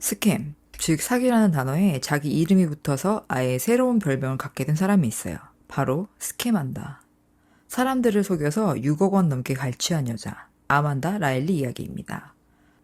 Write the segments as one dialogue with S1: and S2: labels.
S1: 스캠, 즉 사기라는 단어에 자기 이름이 붙어서 아예 새로운 별명을 갖게 된 사람이 있어요. 바로 스캠한다. 사람들을 속여서 6억 원 넘게 갈취한 여자, 아만다 라일리 이야기입니다.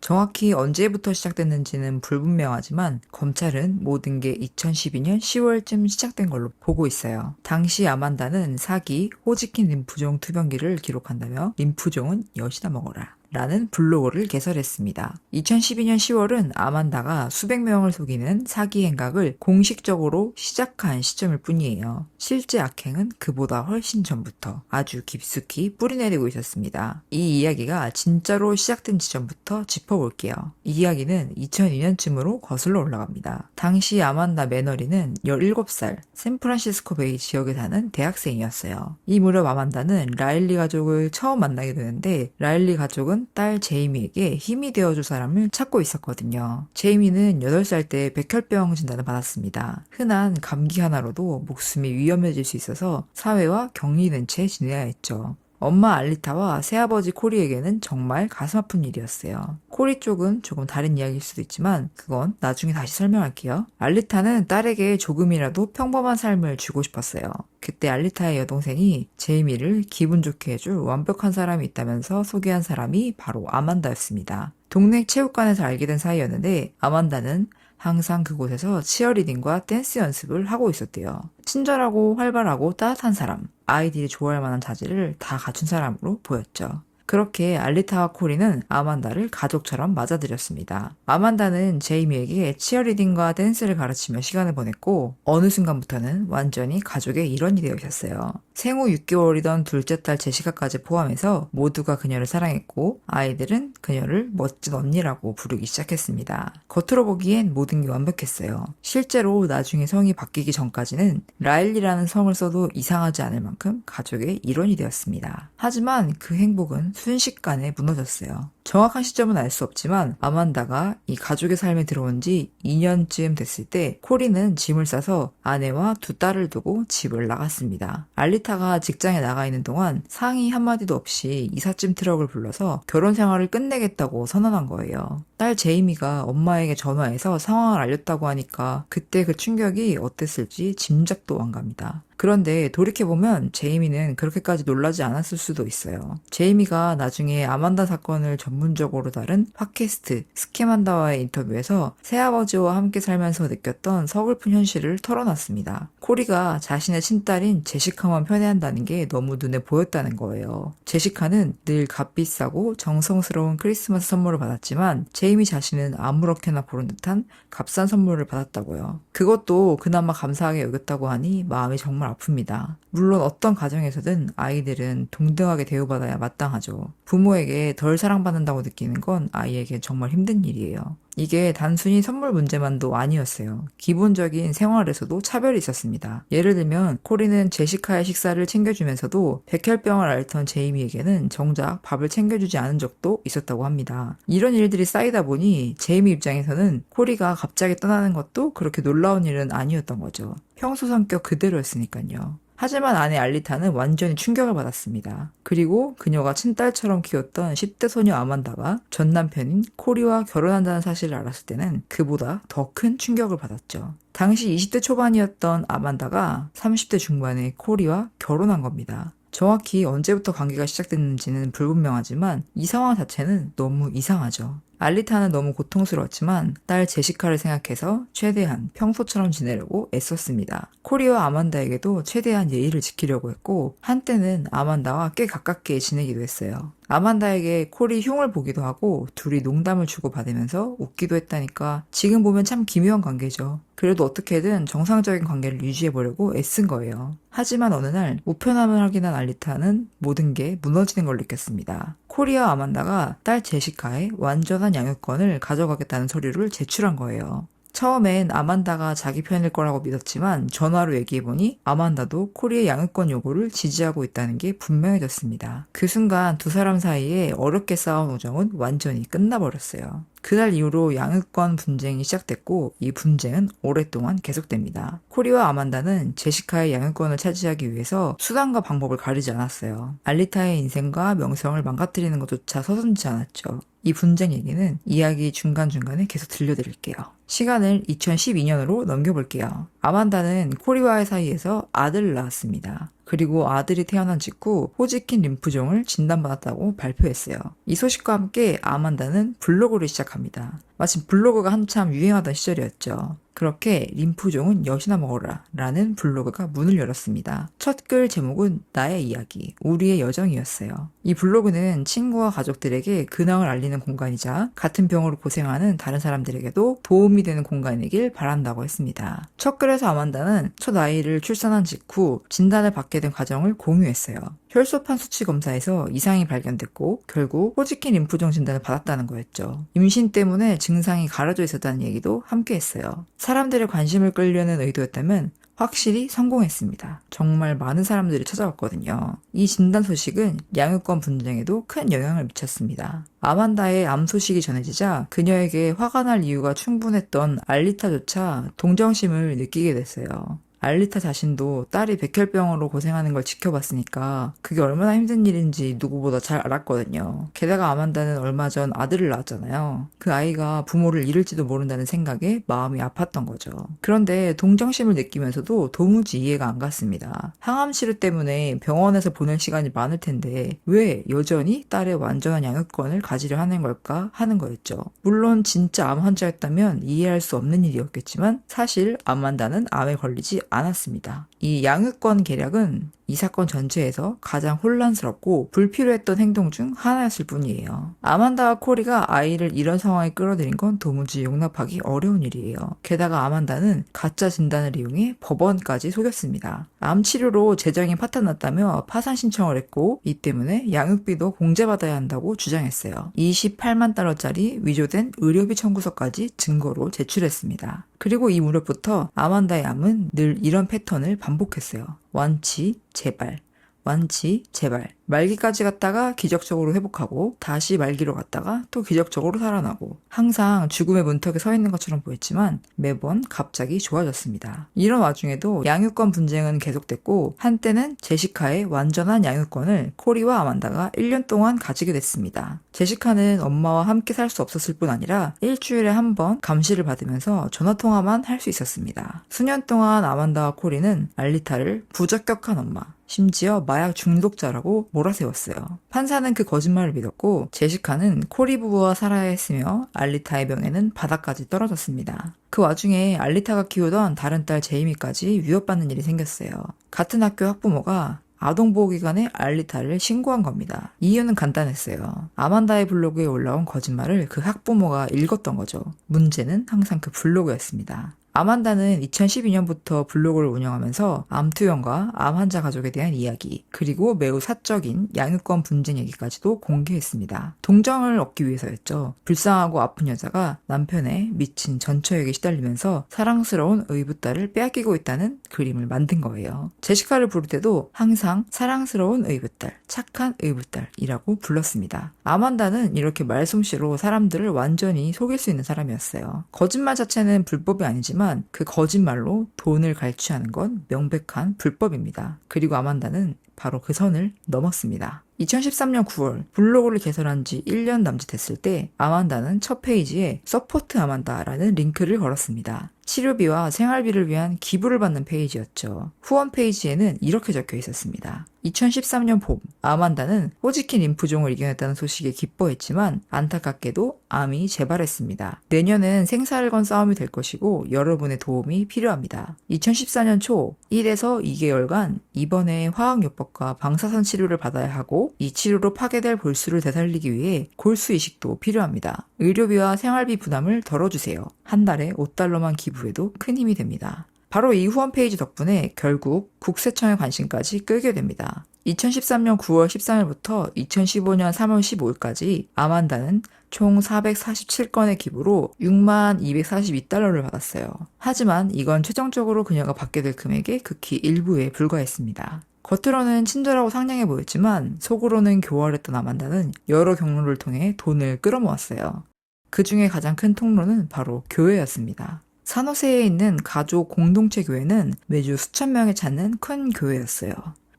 S1: 정확히 언제부터 시작됐는지는 불분명하지만 검찰은 모든 게 2012년 10월쯤 시작된 걸로 보고 있어요. 당시 아만다는 사기, 호지킨 림프종 투병기를 기록한다며 림프종은 여시다 먹어라 라는 블로그를 개설했습니다. 2012년 10월은 아만다가 수백 명을 속이는 사기 행각을 공식적으로 시작한 시점일 뿐이에요. 실제 악행은 그보다 훨씬 전부터 아주 깊숙이 뿌리내리고 있었습니다. 이 이야기가 진짜로 시작된 지점부터 짚어볼게요. 이 이야기는 2002년쯤으로 거슬러 올라갑니다. 당시 아만다 매너리는 17살 샌프란시스코 베이 지역에 사는 대학생이었어요. 이 무렵 아만다는 라일리 가족을 처음 만나게 되는데 라일리 가족은 딸 제이미에게 힘이 되어줄 사람을 찾고 있었거든요. 제이미는 8살 때 백혈병 진단을 받았습니다. 흔한 감기 하나로도 목숨이 위험해질 수 있어서 사회와 격리된 채 지내야 했죠. 엄마 알리타와 새아버지 코리에게는 정말 가슴 아픈 일이었어요. 코리 쪽은 조금 다른 이야기일 수도 있지만 그건 나중에 다시 설명할게요. 알리타는 딸에게 조금이라도 평범한 삶을 주고 싶었어요. 그때 알리타의 여동생이 제이미를 기분 좋게 해줄 완벽한 사람이 있다면서 소개한 사람이 바로 아만다였습니다. 동네 체육관에서 알게 된 사이였는데 아만다는 항상 그곳에서 치어리딩과 댄스 연습을 하고 있었대요. 친절하고 활발하고 따뜻한 사람, 아이들이 좋아할 만한 자질을 다 갖춘 사람으로 보였죠. 그렇게 알리타와 코리는 아만다를 가족처럼 맞아들였습니다. 아만다는 제이미에게 치어리딩과 댄스를 가르치며 시간을 보냈고 어느 순간부터는 완전히 가족의 일원이 되어 있었어요. 생후 6개월이던 둘째 딸 제시카까지 포함해서 모두가 그녀를 사랑했고 아이들은 그녀를 멋진 언니라고 부르기 시작했습니다. 겉으로 보기엔 모든 게 완벽했어요. 실제로 나중에 성이 바뀌기 전까지는 라일리라는 성을 써도 이상하지 않을 만큼 가족의 일원이 되었습니다. 하지만 그 행복은 순식간에 무너졌어요. 정확한 시점은 알 수 없지만 아만다가 이 가족의 삶에 들어온 지 2년쯤 됐을 때 코리는 짐을 싸서 아내와 두 딸을 두고 집을 나갔습니다. 알리타가 직장에 나가 있는 동안 상의 한마디도 없이 이삿짐 트럭을 불러서 결혼 생활을 끝내겠다고 선언한 거예요. 딸 제이미가 엄마에게 전화해서 상황을 알렸다고 하니까 그때 그 충격이 어땠을지 짐작도 안 갑니다. 그런데 돌이켜보면 제이미는 그렇게까지 놀라지 않았을 수도 있어요. 제이미가 나중에 아만다 사건을 전문적으로 다룬 팟캐스트 스캠한다와의 인터뷰에서 새아버지와 함께 살면서 느꼈던 서글픈 현실을 털어놨습니다. 코리가 자신의 친딸인 제시카만 편애한다는 게 너무 눈에 보였다는 거예요. 제시카는 늘 값비싸고 정성스러운 크리스마스 선물을 받았지만 제이미 자신은 아무렇게나 고른 듯한 값싼 선물을 받았다고요. 그것도 그나마 감사하게 여겼다고 하니 마음이 정말 아픕니다. 물론 어떤 가정에서든 아이들은 동등하게 대우받아야 마땅하죠. 부모에게 덜 사랑받는다고 느끼는 건 아이에게 정말 힘든 일이에요. 이게 단순히 선물 문제만도 아니었어요. 기본적인 생활에서도 차별이 있었습니다. 예를 들면 코리는 제시카의 식사를 챙겨주면서도 백혈병을 앓던 제이미에게는 정작 밥을 챙겨주지 않은 적도 있었다고 합니다. 이런 일들이 쌓이다 보니 제이미 입장에서는 코리가 갑자기 떠나는 것도 그렇게 놀라운 일은 아니었던 거죠. 평소 성격 그대로였으니까요. 하지만 아내 알리타는 완전히 충격을 받았습니다. 그리고 그녀가 친딸처럼 키웠던 10대 소녀 아만다가 전 남편인 코리와 결혼한다는 사실을 알았을 때는 그보다 더 큰 충격을 받았죠. 당시 20대 초반이었던 아만다가 30대 중반에 코리와 결혼한 겁니다. 정확히 언제부터 관계가 시작됐는지는 불분명하지만 이 상황 자체는 너무 이상하죠. 알리타는 너무 고통스러웠지만 딸 제시카를 생각해서 최대한 평소처럼 지내려고 애썼습니다. 코리와 아만다에게도 최대한 예의를 지키려고 했고 한때는 아만다와 꽤 가깝게 지내기도 했어요. 아만다에게 코리 흉을 보기도 하고 둘이 농담을 주고받으면서 웃기도 했다니까 지금 보면 참 기묘한 관계죠. 그래도 어떻게든 정상적인 관계를 유지해보려고 애쓴 거예요. 하지만 어느 날 우편함을 확인한 알리타는 모든 게 무너지는 걸 느꼈습니다. 코리와 아만다가 딸 제시카의 완전한 양육권을 가져가겠다는 서류를 제출한 거예요. 처음엔 아만다가 자기 편일 거라고 믿었지만 전화로 얘기해보니 아만다도 코리의 양육권 요구를 지지하고 있다는 게 분명해졌습니다. 그 순간 두 사람 사이에 어렵게 쌓아온 우정은 완전히 끝나버렸어요. 그날 이후로 양육권 분쟁이 시작됐고 이 분쟁은 오랫동안 계속됩니다. 코리와 아만다는 제시카의 양육권을 차지하기 위해서 수단과 방법을 가리지 않았어요. 알리타의 인생과 명성을 망가뜨리는 것조차 서슴지 않았죠. 이 분쟁 얘기는 이야기 중간중간에 계속 들려드릴게요. 시간을 2012년으로 넘겨볼게요. 아만다는 코리와의 사이에서 아들을 낳았습니다. 그리고 아들이 태어난 직후 호지킨 림프종을 진단받았다고 발표했어요. 이 소식과 함께 아만다는 블로그를 시작합니다. 마침 블로그가 한참 유행하던 시절이었죠. 그렇게 림프종은 엿이나 먹어라 라는 블로그가 문을 열었습니다. 첫 글 제목은 나의 이야기, 우리의 여정이었어요. 이 블로그는 친구와 가족들에게 근황을 알리는 공간이자 같은 병으로 고생하는 다른 사람들에게도 도움이 되는 공간이길 바란다고 했습니다. 첫 글에서 아만다는 첫 아이를 출산한 직후 진단을 받게 된 과정을 공유했어요. 혈소판 수치 검사에서 이상이 발견됐고 결국 호지킨 림프종 진단을 받았다는 거였죠. 임신 때문에 증상이 가려져 있었다는 얘기도 함께 했어요. 사람들의 관심을 끌려는 의도였다면 확실히 성공했습니다. 정말 많은 사람들이 찾아왔거든요. 이 진단 소식은 양육권 분쟁에도 큰 영향을 미쳤습니다. 아만다의 암 소식이 전해지자 그녀에게 화가 날 이유가 충분했던 알리타조차 동정심을 느끼게 됐어요. 알리타 자신도 딸이 백혈병으로 고생하는 걸 지켜봤으니까 그게 얼마나 힘든 일인지 누구보다 잘 알았거든요. 게다가 아만다는 얼마 전 아들을 낳았잖아요. 그 아이가 부모를 잃을지도 모른다는 생각에 마음이 아팠던 거죠. 그런데 동정심을 느끼면서도 도무지 이해가 안 갔습니다. 항암 치료 때문에 병원에서 보낼 시간이 많을 텐데 왜 여전히 딸의 완전한 양육권을 가지려 하는 걸까 하는 거였죠. 물론 진짜 암 환자였다면 이해할 수 없는 일이었겠지만 사실 아만다는 암에 걸리지 않았습니다. 이 양육권 계략은 이 사건 전체에서 가장 혼란스럽고 불필요했던 행동 중 하나였을 뿐이에요. 아만다와 코리가 아이를 이런 상황에 끌어들인 건 도무지 용납하기 어려운 일이에요. 게다가 아만다는 가짜 진단을 이용해 법원까지 속였습니다. 암 치료로 재정이 파탄났다며 파산 신청을 했고 이 때문에 양육비도 공제받아야 한다고 주장했어요. 28만 달러짜리 위조된 의료비 청구서까지 증거로 제출했습니다. 그리고 이 무렵부터 아만다의 암은 늘 이런 패턴을 반복했어요. 완치, 재발, 완치, 재발. 말기까지 갔다가 기적적으로 회복하고 다시 말기로 갔다가 또 기적적으로 살아나고 항상 죽음의 문턱에 서 있는 것처럼 보였지만 매번 갑자기 좋아졌습니다. 이런 와중에도 양육권 분쟁은 계속됐고 한때는 제시카의 완전한 양육권을 코리와 아만다가 1년 동안 가지게 됐습니다. 제시카는 엄마와 함께 살 수 없었을 뿐 아니라 일주일에 한 번 감시를 받으면서 전화통화만 할 수 있었습니다. 수년 동안 아만다와 코리는 알리타를 부적격한 엄마, 심지어 마약 중독자라고 몰아세웠어요. 판사는 그 거짓말을 믿었고 제시카는 코리 부부와 살아야 했으며 알리타의 명예는 바닥까지 떨어졌습니다. 그 와중에 알리타가 키우던 다른 딸 제이미까지 위협받는 일이 생겼어요. 같은 학교 학부모가 아동보호기관에 알리타를 신고한 겁니다. 이유는 간단했어요. 아만다의 블로그에 올라온 거짓말을 그 학부모가 읽었던 거죠. 문제는 항상 그 블로그였습니다. 아만다는 2012년부터 블로그를 운영하면서 암투병과 암 환자 가족에 대한 이야기, 그리고 매우 사적인 양육권 분쟁 얘기까지도 공개했습니다. 동정을 얻기 위해서였죠. 불쌍하고 아픈 여자가 남편의 미친 전처에게 시달리면서 사랑스러운 의붓딸을 빼앗기고 있다는 그림을 만든 거예요. 제시카를 부를 때도 항상 사랑스러운 의붓딸, 착한 의붓딸이라고 불렀습니다. 아만다는 이렇게 말솜씨로 사람들을 완전히 속일 수 있는 사람이었어요. 거짓말 자체는 불법이 아니지만 그 거짓말로 돈을 갈취하는 건 명백한 불법입니다. 그리고 아만다는 바로 그 선을 넘었습니다. 2013년 9월 블로그를 개설한 지 1년 남짓했을 때 아만다는 첫 페이지에 서포트 아만다라는 링크를 걸었습니다. 치료비와 생활비를 위한 기부를 받는 페이지였죠. 후원 페이지에는 이렇게 적혀 있었습니다. 2013년 봄, 아만다는 호지킨 림프종을 이겨냈다는 소식에 기뻐했지만 안타깝게도 암이 재발했습니다. 내년은 생사를 건 싸움이 될 것이고 여러분의 도움이 필요합니다. 2014년 초 1에서 2개월간 입원해 화학요법과 방사선 치료를 받아야 하고 이 치료로 파괴될 볼수를 되살리기 위해 골수 이식도 필요합니다. 의료비와 생활비 부담을 덜어주세요. 한 달에 $5만 기부해도 큰 힘이 됩니다. 바로 이 후원 페이지 덕분에 결국 국세청의 관심까지 끌게 됩니다. 2013년 9월 13일부터 2015년 3월 15일까지 아만다는 총 447건의 기부로 $62,242를 받았어요. 하지만 이건 최종적으로 그녀가 받게 될 금액의 극히 일부에 불과했습니다. 겉으로는 친절하고 상냥해 보였지만 속으로는 교활했던 아만다는 여러 경로를 통해 돈을 끌어모았어요. 그 중에 가장 큰 통로는 바로 교회였습니다. 산호세에 있는 가족 공동체 교회는 매주 수천 명이 찾는 큰 교회였어요.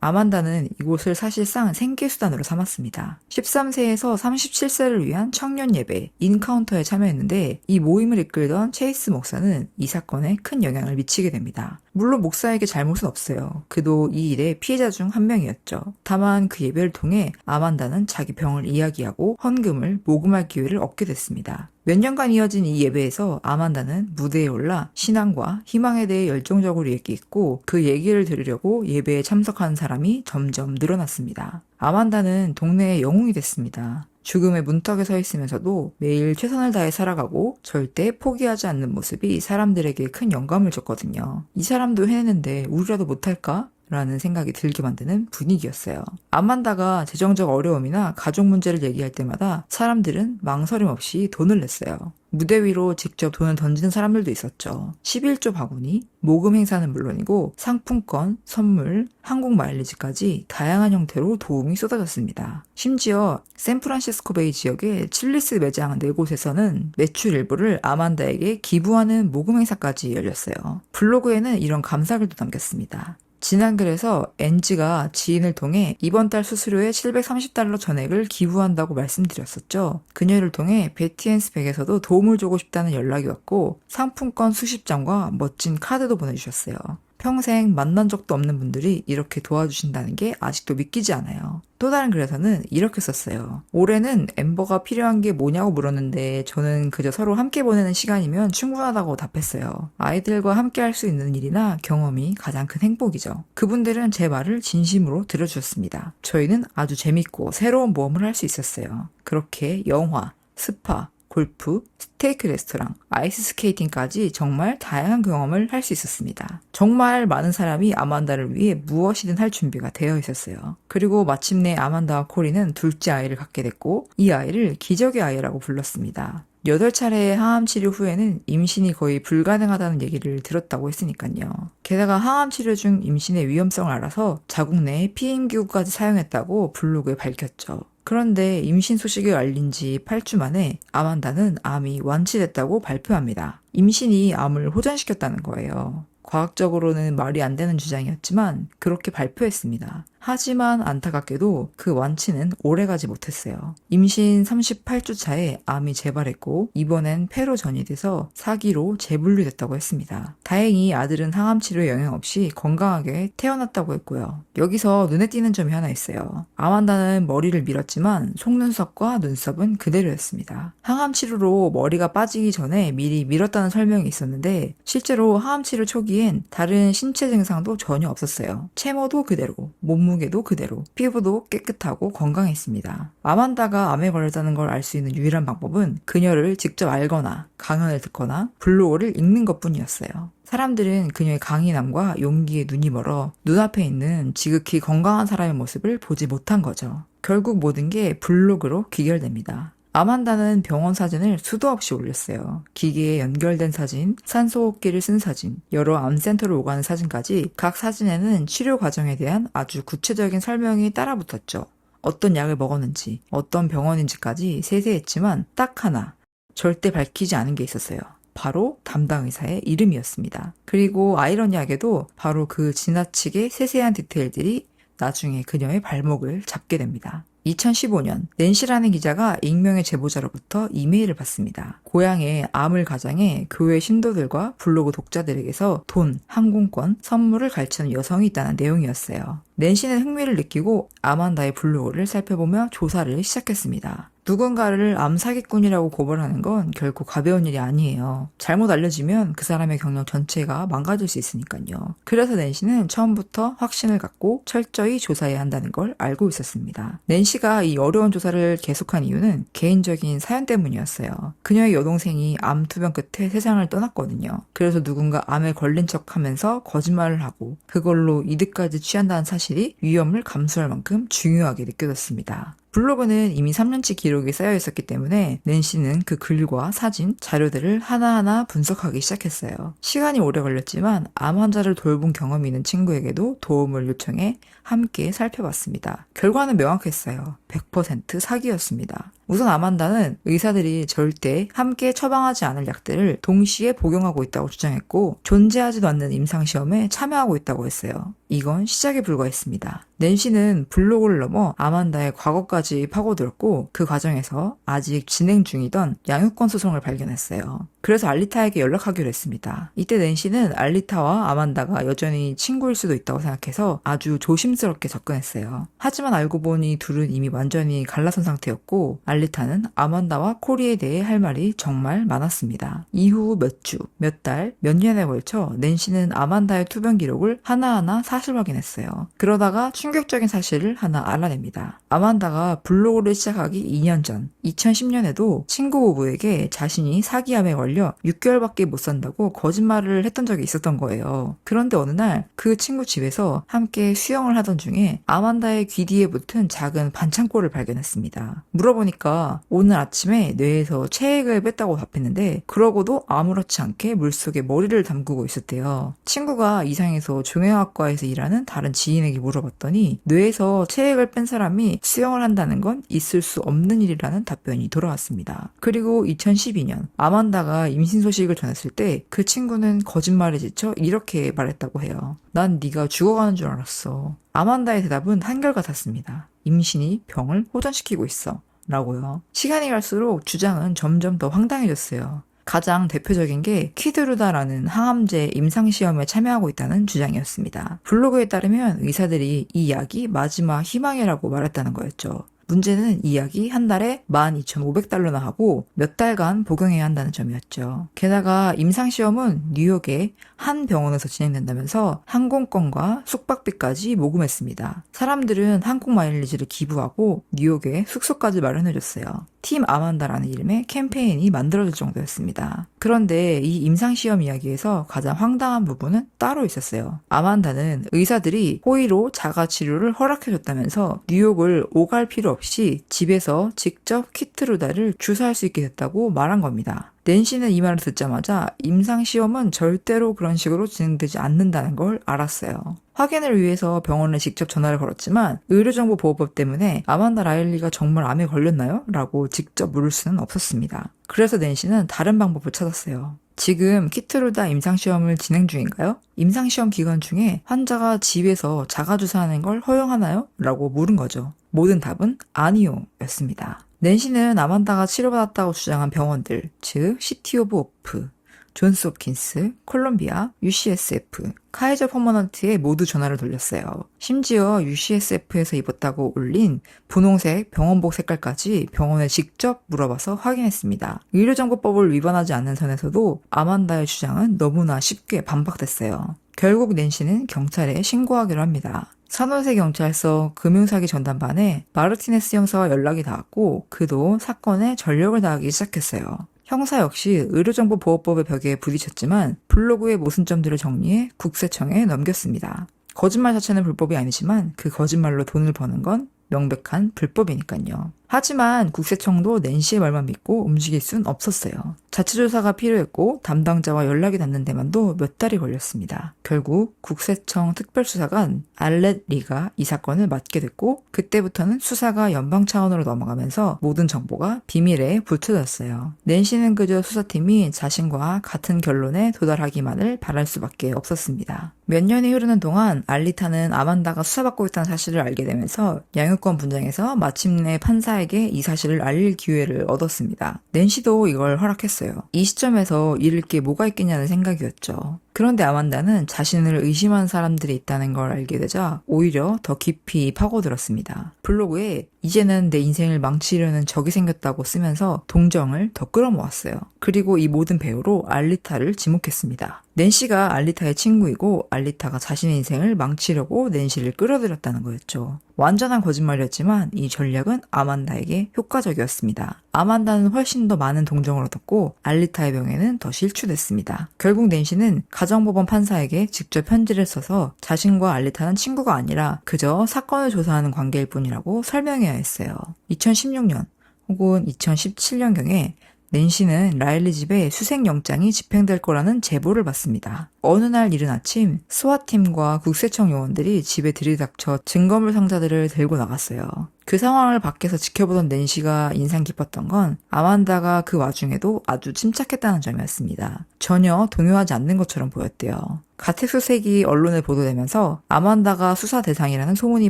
S1: 아만다는 이곳을 사실상 생계수단으로 삼았습니다. 13세에서 37세를 위한 청년 예배, 인카운터에 참여했는데 이 모임을 이끌던 체이스 목사는 이 사건에 큰 영향을 미치게 됩니다. 물론 목사에게 잘못은 없어요. 그도 이 일의 피해자 중 한 명이었죠. 다만 그 예배를 통해 아만다는 자기 병을 이야기하고 헌금을 모금할 기회를 얻게 됐습니다. 몇 년간 이어진 이 예배에서 아만다는 무대에 올라 신앙과 희망에 대해 열정적으로 얘기했고 그 얘기를 들으려고 예배에 참석하는 사람이 점점 늘어났습니다. 아만다는 동네의 영웅이 됐습니다. 죽음의 문턱에 서 있으면서도 매일 최선을 다해 살아가고 절대 포기하지 않는 모습이 사람들에게 큰 영감을 줬거든요. 이 사람도 해내는데 우리라도 못할까? 라는 생각이 들게 만드는 분위기였어요. 아만다가 재정적 어려움이나 가족 문제를 얘기할 때마다 사람들은 망설임 없이 돈을 냈어요. 무대 위로 직접 돈을 던지는 사람들도 있었죠. 11조 바구니, 모금 행사는 물론이고 상품권, 선물, 항공 마일리지까지 다양한 형태로 도움이 쏟아졌습니다. 심지어 샌프란시스코 베이 지역의 칠리스 매장 4곳에서는 매출 일부를 아만다에게 기부하는 모금 행사까지 열렸어요. 블로그에는 이런 감사글도 남겼습니다. 지난 글에서 NG가 지인을 통해 이번 달 수수료의 $730 전액을 기부한다고 말씀드렸었죠. 그녀를 통해 베티앤스백에서도 도움을 주고 싶다는 연락이 왔고 상품권 수십 장과 멋진 카드도 보내주셨어요. 평생 만난 적도 없는 분들이 이렇게 도와주신다는 게 아직도 믿기지 않아요. 또 다른 글에서는 이렇게 썼어요. 올해는 엠버가 필요한 게 뭐냐고 물었는데 저는 그저 서로 함께 보내는 시간이면 충분하다고 답했어요. 아이들과 함께 할 수 있는 일이나 경험이 가장 큰 행복이죠. 그분들은 제 말을 진심으로 들어주셨습니다. 저희는 아주 재밌고 새로운 모험을 할 수 있었어요. 그렇게 영화, 스파, 골프, 스테이크 레스토랑, 아이스 스케이팅까지 정말 다양한 경험을 할 수 있었습니다. 정말 많은 사람이 아만다를 위해 무엇이든 할 준비가 되어 있었어요. 그리고 마침내 아만다와 코리는 둘째 아이를 갖게 됐고 이 아이를 기적의 아이라고 불렀습니다. 8차례의 항암 치료 후에는 임신이 거의 불가능하다는 얘기를 들었다고 했으니까요. 게다가 항암 치료 중 임신의 위험성을 알아서 자국 내 피임기구까지 사용했다고 블로그에 밝혔죠. 그런데 임신 소식을 알린 지 8주 만에 아만다는 암이 완치됐다고 발표합니다. 임신이 암을 호전시켰다는 거예요. 과학적으로는 말이 안 되는 주장이었지만 그렇게 발표했습니다. 하지만 안타깝게도 그 완치는 오래가지 못했어요. 임신 38주 차에 암이 재발했고 이번엔 폐로 전이돼서 사기로 재분류됐다고 했습니다. 다행히 아들은 항암 치료에 영향 없이 건강하게 태어났다고 했고요. 여기서 눈에 띄는 점이 하나 있어요. 아만다는 머리를 밀었지만 속눈썹과 눈썹은 그대로였습니다. 항암 치료로 머리가 빠지기 전에 미리 밀었다는 설명이 있었는데 실제로 항암 치료 초기엔 다른 신체 증상도 전혀 없었어요. 체모도 그대로, 몸무게도 그대로, 피부도 깨끗하고 건강했습니다. 아만다가 암에 걸렸다는 걸 알 수 있는 유일한 방법은 그녀를 직접 알거나 강연을 듣거나 블로그를 읽는 것뿐이었어요. 사람들은 그녀의 강인함과 용기에 눈이 멀어 눈앞에 있는 지극히 건강한 사람의 모습을 보지 못한 거죠. 결국 모든 게 블로그로 귀결됩니다. 아만다는 병원 사진을 수도 없이 올렸어요. 기계에 연결된 사진, 산소호흡기를 쓴 사진, 여러 암센터를 오가는 사진까지 각 사진에는 치료 과정에 대한 아주 구체적인 설명이 따라붙었죠. 어떤 약을 먹었는지, 어떤 병원인지까지 세세했지만 딱 하나, 절대 밝히지 않은 게 있었어요. 바로 담당 의사의 이름이었습니다. 그리고 아이러니하게도 바로 그 지나치게 세세한 디테일들이 나중에 그녀의 발목을 잡게 됩니다. 2015년 낸시라는 기자가 익명의 제보자로부터 이메일을 받습니다. 고향에 암을 가장해 교회 신도들과 블로그 독자들에게서 돈, 항공권, 선물을 갈취하는 여성이 있다는 내용이었어요. 낸시는 흥미를 느끼고 아만다의 블로그를 살펴보며 조사를 시작했습니다. 누군가를 암 사기꾼이라고 고발하는 건 결코 가벼운 일이 아니에요. 잘못 알려지면 그 사람의 경력 전체가 망가질 수 있으니까요. 그래서 낸시는 처음부터 확신을 갖고 철저히 조사해야 한다는 걸 알고 있었습니다. 낸시가 이 어려운 조사를 계속한 이유는 개인적인 사연 때문이었어요. 그녀의 여동생이 암 투병 끝에 세상을 떠났거든요. 그래서 누군가 암에 걸린 척하면서 거짓말을 하고 그걸로 이득까지 취한다는 사실이 위험을 감수할 만큼 중요하게 느껴졌습니다. 블로그는 이미 3년치 기록이 쌓여 있었기 때문에 낸시는 그 글과 사진, 자료들을 하나하나 분석하기 시작했어요. 시간이 오래 걸렸지만 암 환자를 돌본 경험이 있는 친구에게도 도움을 요청해 함께 살펴봤습니다. 결과는 명확했어요. 100% 사기였습니다. 우선 아만다는 의사들이 절대 함께 처방하지 않을 약들을 동시에 복용하고 있다고 주장했고 존재하지도 않는 임상시험에 참여하고 있다고 했어요. 이건 시작에 불과했습니다. 낸시는 블로그를 넘어 아만다의 과거까지 파고들었고 그 과정에서 아직 진행 중이던 양육권 소송을 발견했어요. 그래서 알리타에게 연락하기로 했습니다. 이때 낸시는 알리타와 아만다가 여전히 친구일 수도 있다고 생각해서 아주 조심스럽게 접근했어요. 하지만 알고 보니 둘은 이미 완전히 갈라선 상태였고 알리타는 아만다와 코리에 대해 할 말이 정말 많았습니다. 이후 몇 주, 몇 달, 몇 년에 걸쳐 낸시는 아만다의 투병 기록을 하나하나 사실 확인했어요. 그러다가 충격적인 사실을 하나 알아냅니다. 아만다가 블로그를 시작하기 2년 전 2010년에도 친구 부부에게 자신이 사기암에 걸려 6개월밖에 못 산다고 거짓말을 했던 적이 있었던 거예요. 그런데 어느 날 그 친구 집에서 함께 수영을 하던 중에 아만다의 귀 뒤에 붙은 작은 반창고를 발견했습니다. 물어보니까 오늘 아침에 뇌에서 체액을 뺐다고 답했는데 그러고도 아무렇지 않게 물속에 머리를 담그고 있었대요. 친구가 이상해서 종양학과에서 일하는 다른 지인에게 물어봤더니 뇌에서 체액을 뺀 사람이 수영을 한다는 건 있을 수 없는 일이라는 답변이 돌아왔습니다. 그리고 2012년 아만다가 임신 소식을 전했을 때 그 친구는 거짓말에 지쳐 이렇게 말했다고 해요. 난 네가 죽어가는 줄 알았어. 아만다의 대답은 한결같았습니다. 임신이 병을 호전시키고 있어. 라고요. 시간이 갈수록 주장은 점점 더 황당해졌어요. 가장 대표적인 게 키드루다라는 항암제 임상시험에 참여하고 있다는 주장이었습니다. 블로그에 따르면 의사들이 이 약이 마지막 희망이라고 말했다는 거였죠. 문제는 이 약이 한 달에 12,500달러나 하고 몇 달간 복용해야 한다는 점이었죠. 게다가 임상시험은 뉴욕의 한 병원에서 진행된다면서 항공권과 숙박비까지 모금했습니다. 사람들은 항공 마일리지를 기부하고 뉴욕에 숙소까지 마련해줬어요. 팀 아만다라는 이름의 캠페인이 만들어질 정도였습니다. 그런데 이 임상시험 이야기에서 가장 황당한 부분은 따로 있었어요. 아만다는 의사들이 호의로 자가치료를 허락해줬다면서 뉴욕을 오갈 필요 없이 집에서 직접 키트루다를 주사할 수 있게 됐다고 말한 겁니다. 낸시는 이 말을 듣자마자 임상시험은 절대로 그런 식으로 진행되지 않는다는 걸 알았어요. 확인을 위해서 병원에 직접 전화를 걸었지만 의료정보보호법 때문에 아만다 라일리가 정말 암에 걸렸나요? 라고 직접 물을 수는 없었습니다. 그래서 낸시는 다른 방법을 찾았어요. 지금 키트루다 임상시험을 진행 중인가요? 임상시험 기간 중에 환자가 집에서 자가주사하는 걸 허용하나요? 라고 물은 거죠. 모든 답은 아니요 였습니다. 낸시는 아만다가 치료받았다고 주장한 병원들, 즉 시티 오브 오프, 존스 홉킨스, 콜롬비아, UCSF, 카이저 퍼머넌트에 모두 전화를 돌렸어요. 심지어 UCSF에서 입었다고 올린 분홍색 병원복 색깔까지 병원에 직접 물어봐서 확인했습니다. 의료정보법을 위반하지 않는 선에서도 아만다의 주장은 너무나 쉽게 반박됐어요. 결국 낸시는 경찰에 신고하기로 합니다. 산호세 경찰서 금융사기 전담반에 마르티네스 형사와 연락이 닿았고 그도 사건에 전력을 다하기 시작했어요. 형사 역시 의료정보보호법의 벽에 부딪혔지만 블로그의 모순점들을 정리해 국세청에 넘겼습니다. 거짓말 자체는 불법이 아니지만 그 거짓말로 돈을 버는 건 명백한 불법이니까요. 하지만 국세청도 낸시의 말만 믿고 움직일 순 없었어요. 자체조사가 필요했고 담당자와 연락이 닿는 데만도 몇 달이 걸렸습니다. 결국 국세청 특별수사관 알렛 리가 이 사건을 맡게 됐고 그때부터는 수사가 연방 차원으로 넘어가면서 모든 정보가 비밀에 붙여졌어요. 낸시는 그저 수사팀이 자신과 같은 결론에 도달하기만을 바랄 수밖에 없었습니다. 몇 년이 흐르는 동안 알리타는 아만다가 수사받고 있다는 사실을 알게 되면서 양육권 분쟁에서 마침내 판사에게 이 사실을 알릴 기회를 얻었습니다. 낸시도 이걸 허락했어요. 이 시점에서 잃을 게 뭐가 있겠냐는 생각이었죠. 그런데 아만다는 자신을 의심한 사람들이 있다는 걸 알게 되자 오히려 더 깊이 파고들었습니다. 블로그에 이제는 내 인생을 망치려는 적이 생겼다고 쓰면서 동정을 더 끌어모았어요. 그리고 이 모든 배우로 알리타를 지목했습니다. 낸시가 알리타의 친구이고 알리타가 자신의 인생을 망치려고 낸시를 끌어들였다는 거였죠. 완전한 거짓말이었지만 이 전략은 아만다에게 효과적이었습니다. 아만다는 훨씬 더 많은 동정을 얻었고 알리타의 병에는 더 실추됐습니다. 결국 낸시는 가정법원 판사에게 직접 편지를 써서 자신과 알리타는 친구가 아니라 그저 사건을 조사하는 관계일 뿐이라고 설명해야 했어요. 2016년 혹은 2017년경에 낸시는 라일리 집에 수색영장이 집행될 거라는 제보를 받습니다. 어느 날 이른 아침 스와팀과 국세청 요원들이 집에 들이닥쳐 증거물 상자들을 들고 나갔어요. 그 상황을 밖에서 지켜보던 낸시가 인상 깊었던 건 아만다가 그 와중에도 아주 침착했다는 점이었습니다. 전혀 동요하지 않는 것처럼 보였대요. 가택수색이 언론에 보도되면서 아만다가 수사 대상이라는 소문이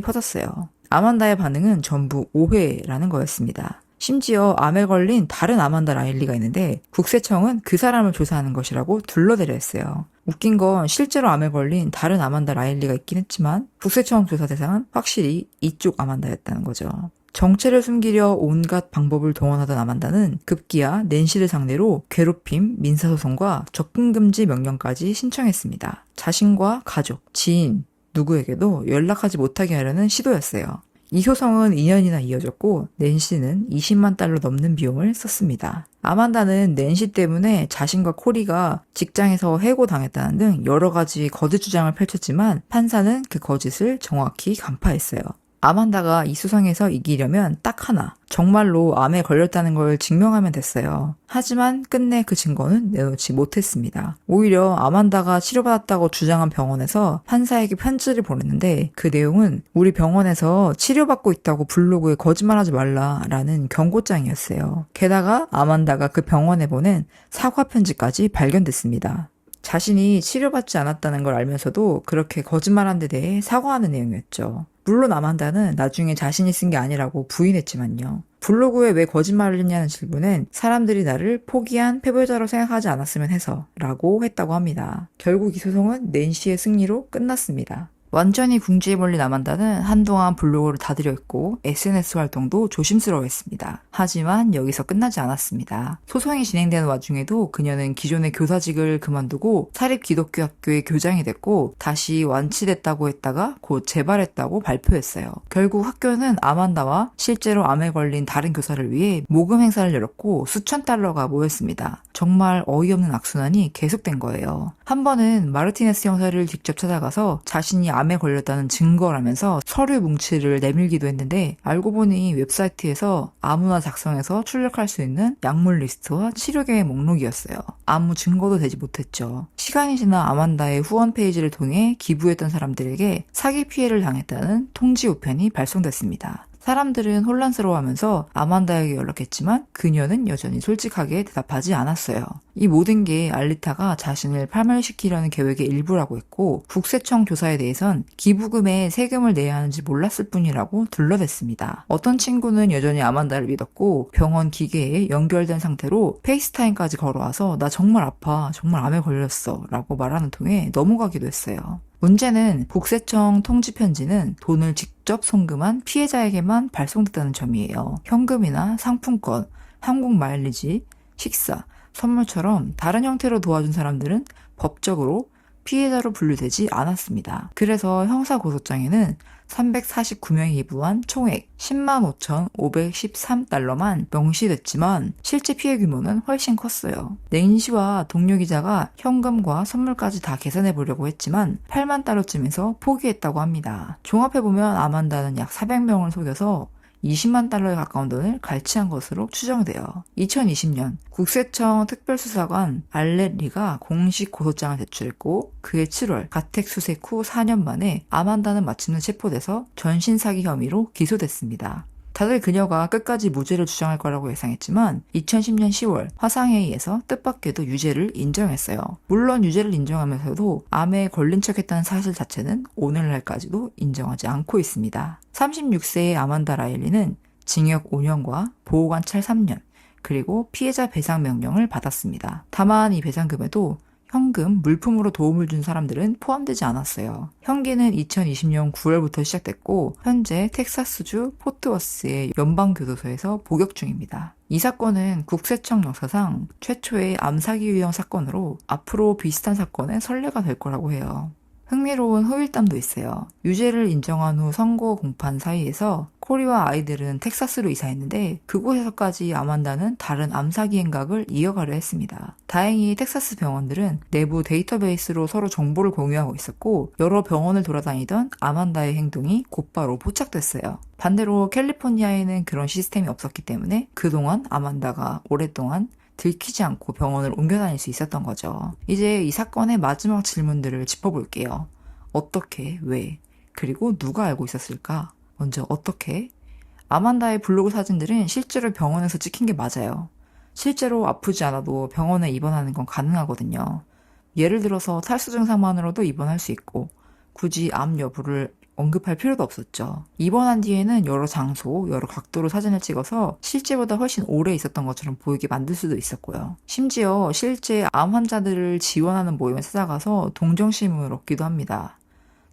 S1: 퍼졌어요. 아만다의 반응은 전부 오해라는 거였습니다. 심지어 암에 걸린 다른 아만다 라일리가 있는데 국세청은 그 사람을 조사하는 것이라고 둘러대려 했어요. 웃긴 건 실제로 암에 걸린 다른 아만다 라일리가 있긴 했지만 국세청 조사 대상은 확실히 이쪽 아만다였다는 거죠. 정체를 숨기려 온갖 방법을 동원하던 아만다는 급기야 낸시를 상대로 괴롭힘, 민사소송과 접근금지 명령까지 신청했습니다. 자신과 가족, 지인, 누구에게도 연락하지 못하게 하려는 시도였어요. 이 소송은 2년이나 이어졌고 낸시는 20만 달러 넘는 비용을 썼습니다. 아만다는 낸시 때문에 자신과 코리가 직장에서 해고당했다는 등 여러 가지 거짓 주장을 펼쳤지만 판사는 그 거짓을 정확히 간파했어요. 아만다가 이 수상에서 이기려면 딱 하나, 정말로 암에 걸렸다는 걸 증명하면 됐어요. 하지만 끝내 그 증거는 내놓지 못했습니다. 오히려 아만다가 치료받았다고 주장한 병원에서 판사에게 편지를 보냈는데 그 내용은 우리 병원에서 치료받고 있다고 블로그에 거짓말하지 말라라는 경고장이었어요. 게다가 아만다가 그 병원에 보낸 사과 편지까지 발견됐습니다. 자신이 치료받지 않았다는 걸 알면서도 그렇게 거짓말한 데 대해 사과하는 내용이었죠. 물론 아만다는 나중에 자신이 쓴 게 아니라고 부인했지만요. 블로그에 왜 거짓말을 했냐는 질문엔 사람들이 나를 포기한 패배자로 생각하지 않았으면 해서 라고 했다고 합니다. 결국 이 소송은 낸시의 승리로 끝났습니다. 완전히 궁지에 몰린 아만다는 한동안 블로그를 닫으려 했고 SNS 활동도 조심스러워했습니다. 하지만 여기서 끝나지 않았습니다. 소송이 진행되는 와중에도 그녀는 기존의 교사직을 그만두고 사립기독교학교의 교장이 됐고 다시 완치됐다고 했다가 곧 재발했다고 발표했어요. 결국 학교는 아만다와 실제로 암에 걸린 다른 교사를 위해 모금 행사를 열었고 수천 달러가 모였습니다. 정말 어이없는 악순환이 계속된 거예요. 한 번은 마르티네스 형사를 직접 찾아가서 자신이 암에 걸렸다는 증거라면서 서류 뭉치를 내밀기도 했는데 알고 보니 웹사이트에서 아무나 작성해서 출력할 수 있는 약물 리스트와 치료계획 목록이었어요. 아무 증거도 되지 못했죠. 시간이 지나 아만다의 후원 페이지를 통해 기부했던 사람들에게 사기 피해를 당했다는 통지 우편이 발송됐습니다. 사람들은 혼란스러워하면서 아만다에게 연락했지만 그녀는 여전히 솔직하게 대답하지 않았어요. 이 모든 게 알리타가 자신을 파멸시키려는 계획의 일부라고 했고 국세청 조사에 대해선 기부금에 세금을 내야 하는지 몰랐을 뿐이라고 둘러댔습니다. 어떤 친구는 여전히 아만다를 믿었고 병원 기계에 연결된 상태로 페이스타임까지 걸어와서 나 정말 아파, 정말 암에 걸렸어 라고 말하는 통에 넘어가기도 했어요. 문제는 국세청 통지 편지는 돈을 직접 송금한 피해자에게만 발송됐다는 점이에요. 현금이나 상품권, 항공 마일리지, 식사, 선물처럼 다른 형태로 도와준 사람들은 법적으로 피해자로 분류되지 않았습니다. 그래서 형사고소장에는 349명이 기부한 총액 10만 5,513달러만 명시됐지만 실제 피해 규모는 훨씬 컸어요. 낸시와 동료 기자가 현금과 선물까지 다 계산해 보려고 했지만 8만 달러쯤에서 포기했다고 합니다. 종합해보면 아만다는 약 400명을 속여서 20만 달러에 가까운 돈을 갈취한 것으로 추정돼요. 2020년 국세청 특별수사관 알렛 리가 공식 고소장을 제출했고 그해 7월 가택수색 후 4년 만에 아만다는 마침내 체포돼서 전신사기 혐의로 기소됐습니다. 다들 그녀가 끝까지 무죄를 주장할 거라고 예상했지만 2010년 10월 화상회의에서 뜻밖에도 유죄를 인정했어요. 물론 유죄를 인정하면서도 암에 걸린 척했다는 사실 자체는 오늘날까지도 인정하지 않고 있습니다. 36세의 아만다 라일리는 징역 5년과 보호관찰 3년 그리고 피해자 배상 명령을 받았습니다. 다만 이 배상금에도 현금, 물품으로 도움을 준 사람들은 포함되지 않았어요. 형기는 2020년 9월부터 시작됐고 현재 텍사스주 포트워스의 연방교도소에서 복역 중입니다. 이 사건은 국세청 역사상 최초의 암사기 유형 사건으로 앞으로 비슷한 사건의 선례가 될 거라고 해요. 흥미로운 후일담도 있어요. 유죄를 인정한 후 선고 공판 사이에서 코리와 아이들은 텍사스로 이사했는데 그곳에서까지 아만다는 다른 암사기 행각을 이어가려 했습니다. 다행히 텍사스 병원들은 내부 데이터베이스로 서로 정보를 공유하고 있었고 여러 병원을 돌아다니던 아만다의 행동이 곧바로 포착됐어요. 반대로 캘리포니아에는 그런 시스템이 없었기 때문에 그동안 아만다가 오랫동안 들키지 않고 병원을 옮겨 다닐 수 있었던 거죠. 이제 이 사건의 마지막 질문들을 짚어볼게요. 어떻게, 왜, 그리고 누가 알고 있었을까? 먼저 어떻게? 아만다의 블로그 사진들은 실제로 병원에서 찍힌 게 맞아요. 실제로 아프지 않아도 병원에 입원하는 건 가능하거든요. 예를 들어서 탈수 증상만으로도 입원할 수 있고 굳이 암 여부를 언급할 필요도 없었죠. 입원한 뒤에는 여러 장소, 여러 각도로 사진을 찍어서 실제보다 훨씬 오래 있었던 것처럼 보이게 만들 수도 있었고요. 심지어 실제 암 환자들을 지원하는 모임에 찾아가서 동정심을 얻기도 합니다.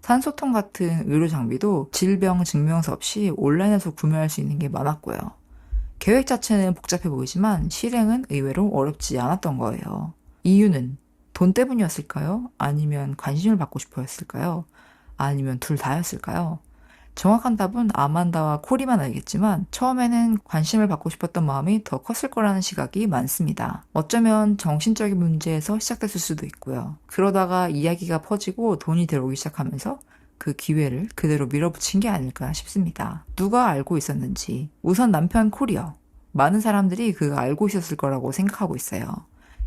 S1: 산소통 같은 의료 장비도 질병 증명서 없이 온라인에서 구매할 수 있는 게 많았고요. 계획 자체는 복잡해 보이지만 실행은 의외로 어렵지 않았던 거예요. 이유는 돈 때문이었을까요? 아니면 관심을 받고 싶어였을까요? 아니면 둘 다였을까요? 정확한 답은 아만다와 코리만 알겠지만 처음에는 관심을 받고 싶었던 마음이 더 컸을 거라는 시각이 많습니다. 어쩌면 정신적인 문제에서 시작됐을 수도 있고요. 그러다가 이야기가 퍼지고 돈이 들어오기 시작하면서 그 기회를 그대로 밀어붙인 게 아닐까 싶습니다. 누가 알고 있었는지. 우선 남편 코리요. 많은 사람들이 그가 알고 있었을 거라고 생각하고 있어요.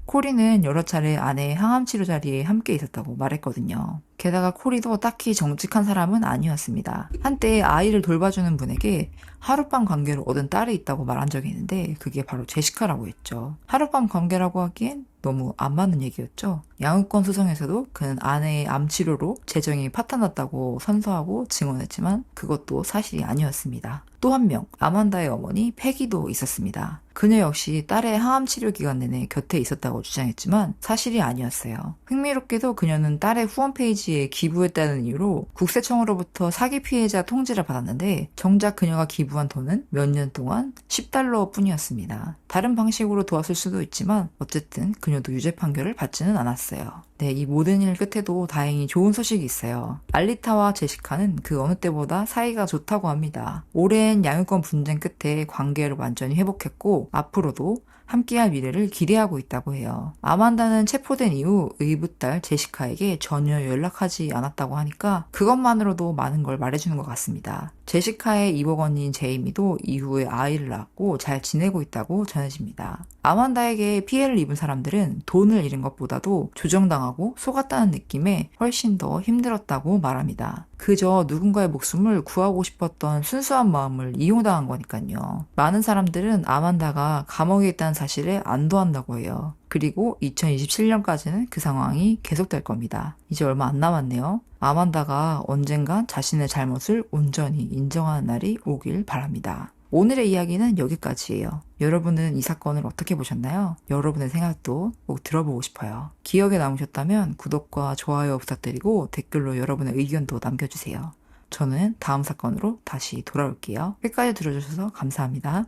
S1: 코리는 여러 차례 아내의 항암 치료 자리에 함께 있었다고 말했거든요. 게다가 코리도 딱히 정직한 사람은 아니었습니다. 한때 아이를 돌봐주는 분에게 하룻밤 관계로 얻은 딸이 있다고 말한 적이 있는데 그게 바로 제시카라고 했죠. 하룻밤 관계라고 하기엔 너무 안 맞는 얘기였죠. 양육권 소송에서도 그는 아내의 암 치료로 재정이 파탄났다고 선서하고 증언했지만 그것도 사실이 아니었습니다. 또 한 명, 아만다의 어머니 패기도 있었습니다. 그녀 역시 딸의 항암 치료 기간 내내 곁에 있었다고 주장했지만 사실이 아니었어요. 흥미롭게도 그녀는 딸의 후원 페이지에 기부했다는 이유로 국세청으로부터 사기 피해자 통지를 받았는데 정작 그녀가 기부한 돈은 몇 년 동안 10달러 뿐이었습니다. 다른 방식으로 도왔을 수도 있지만 어쨌든 그녀도 유죄 판결을 받지는 않았어요. 네, 이 모든 일 끝에도 다행히 좋은 소식이 있어요. 알리타와 제시카는 그 어느 때보다 사이가 좋다고 합니다. 오랜 양육권 분쟁 끝에 관계를 완전히 회복했고 앞으로도 함께할 미래를 기대하고 있다고 해요. 아만다는 체포된 이후 의붓딸 제시카에게 전혀 연락하지 않았다고 하니까 그것만으로도 많은 걸 말해주는 것 같습니다. 제시카의 이복언니인 제이미도 이후에 아이를 낳았고 잘 지내고 있다고 전해집니다. 아만다에게 피해를 입은 사람들은 돈을 잃은 것보다도 조정당하고 속았다는 느낌에 훨씬 더 힘들었다고 말합니다. 그저 누군가의 목숨을 구하고 싶었던 순수한 마음을 이용당한 거니까요. 많은 사람들은 아만다가 감옥에 있다는 사실에 안도한다고 해요. 그리고 2027년까지는 그 상황이 계속될 겁니다. 이제 얼마 안 남았네요. 아만다가 언젠간 자신의 잘못을 온전히 인정하는 날이 오길 바랍니다. 오늘의 이야기는 여기까지예요. 여러분은 이 사건을 어떻게 보셨나요? 여러분의 생각도 꼭 들어보고 싶어요. 기억에 남으셨다면 구독과 좋아요 부탁드리고 댓글로 여러분의 의견도 남겨주세요. 저는 다음 사건으로 다시 돌아올게요. 끝까지 들어주셔서 감사합니다.